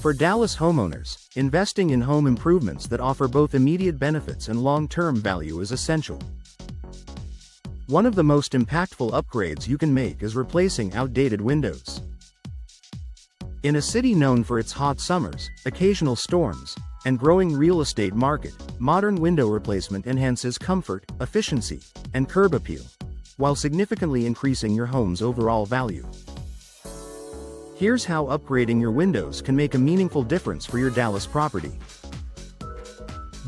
For Dallas homeowners, investing in home improvements that offer both immediate benefits and long-term value is essential. One of the most impactful upgrades you can make is replacing outdated windows. In a city known for its hot summers, occasional storms, and growing real estate market, modern window replacement enhances comfort, efficiency, and curb appeal, while significantly increasing your home's overall value. Here's how upgrading your windows can make a meaningful difference for your Dallas property.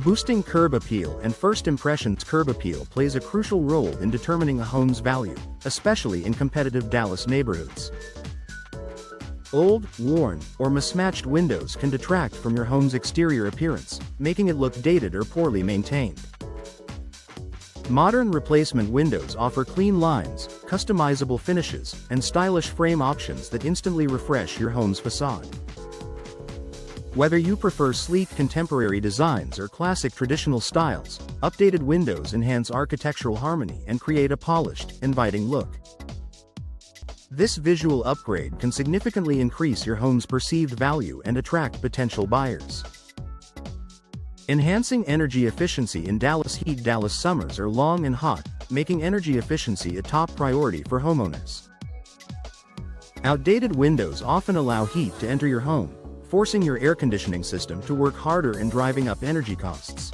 Boosting curb appeal and first impressions. Curb appeal plays a crucial role in determining a home's value, especially in competitive Dallas neighborhoods. Old, worn, or mismatched windows can detract from your home's exterior appearance, making it look dated or poorly maintained. Modern replacement windows offer clean lines, customizable finishes, and stylish frame options that instantly refresh your home's facade. Whether you prefer sleek contemporary designs or classic traditional styles, updated windows enhance architectural harmony and create a polished, inviting look. This visual upgrade can significantly increase your home's perceived value and attract potential buyers. Enhancing energy efficiency in Dallas heat. Dallas summers are long and hot, making energy efficiency a top priority for homeowners. Outdated windows often allow heat to enter your home, forcing your air conditioning system to work harder and driving up energy costs.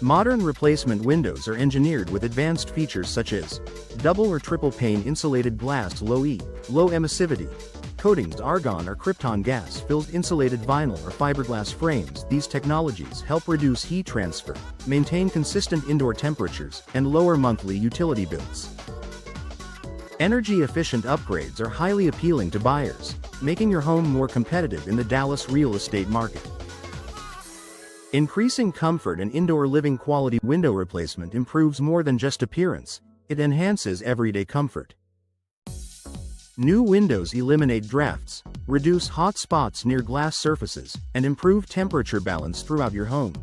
Modern replacement windows are engineered with advanced features such as double or triple pane insulated glass, low emissivity coatings, argon or krypton gas-filled insulated vinyl or fiberglass frames. These technologies help reduce heat transfer, maintain consistent indoor temperatures, and lower monthly utility bills. Energy-efficient upgrades are highly appealing to buyers, making your home more competitive in the Dallas real estate market. Increasing comfort and indoor living quality. Window replacement improves more than just appearance, it enhances everyday comfort. New windows eliminate drafts, reduce hot spots near glass surfaces, and improve temperature balance throughout your home.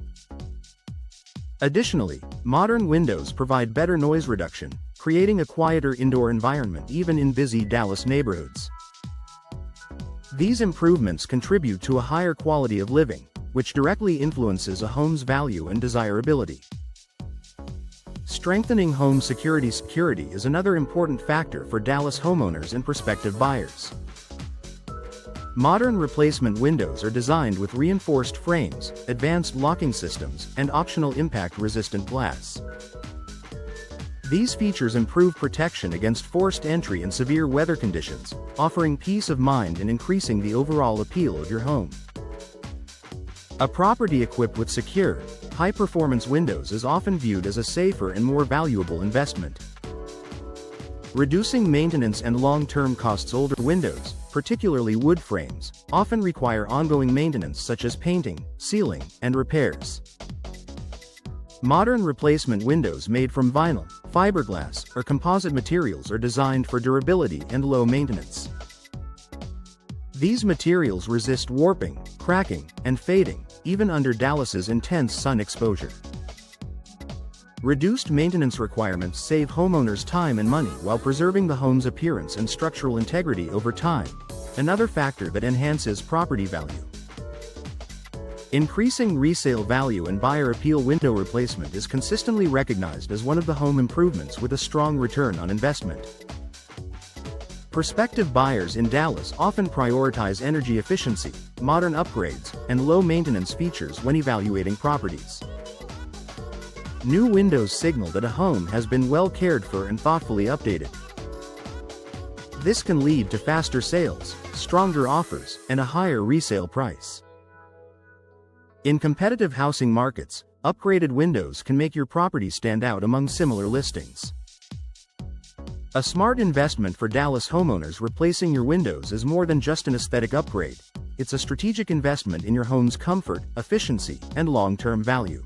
Additionally, modern windows provide better noise reduction, creating a quieter indoor environment even in busy Dallas neighborhoods. These improvements contribute to a higher quality of living, which directly influences a home's value and desirability. Strengthening home security. Security is another important factor for Dallas homeowners and prospective buyers. Modern replacement windows are designed with reinforced frames, advanced locking systems, and optional impact-resistant glass. These features improve protection against forced entry and severe weather conditions, offering peace of mind and increasing the overall appeal of your home. A property equipped with secure, high-performance windows is often viewed as a safer and more valuable investment. Reducing maintenance and long-term costs. Older windows, particularly wood frames, often require ongoing maintenance such as painting, sealing, and repairs. Modern replacement windows made from vinyl, fiberglass, or composite materials are designed for durability and low maintenance. These materials resist warping, cracking, and fading, even under Dallas's intense sun exposure. Reduced maintenance requirements save homeowners time and money while preserving the home's appearance and structural integrity over time, another factor that enhances property value. Increasing resale value and buyer appeal. Window replacement is consistently recognized as one of the home improvements with a strong return on investment. Prospective buyers in Dallas often prioritize energy efficiency, modern upgrades, and low-maintenance features when evaluating properties. New windows signal that a home has been well cared for and thoughtfully updated. This can lead to faster sales, stronger offers, and a higher resale price. In competitive housing markets, upgraded windows can make your property stand out among similar listings. A smart investment for Dallas homeowners. Replacing your windows is more than just an aesthetic upgrade, it's a strategic investment in your home's comfort, efficiency, and long-term value.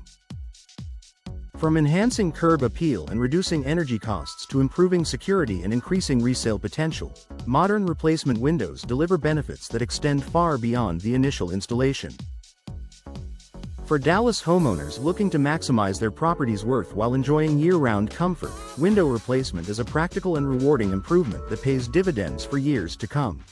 From enhancing curb appeal and reducing energy costs to improving security and increasing resale potential, modern replacement windows deliver benefits that extend far beyond the initial installation. For Dallas homeowners looking to maximize their property's worth while enjoying year-round comfort, window replacement is a practical and rewarding improvement that pays dividends for years to come.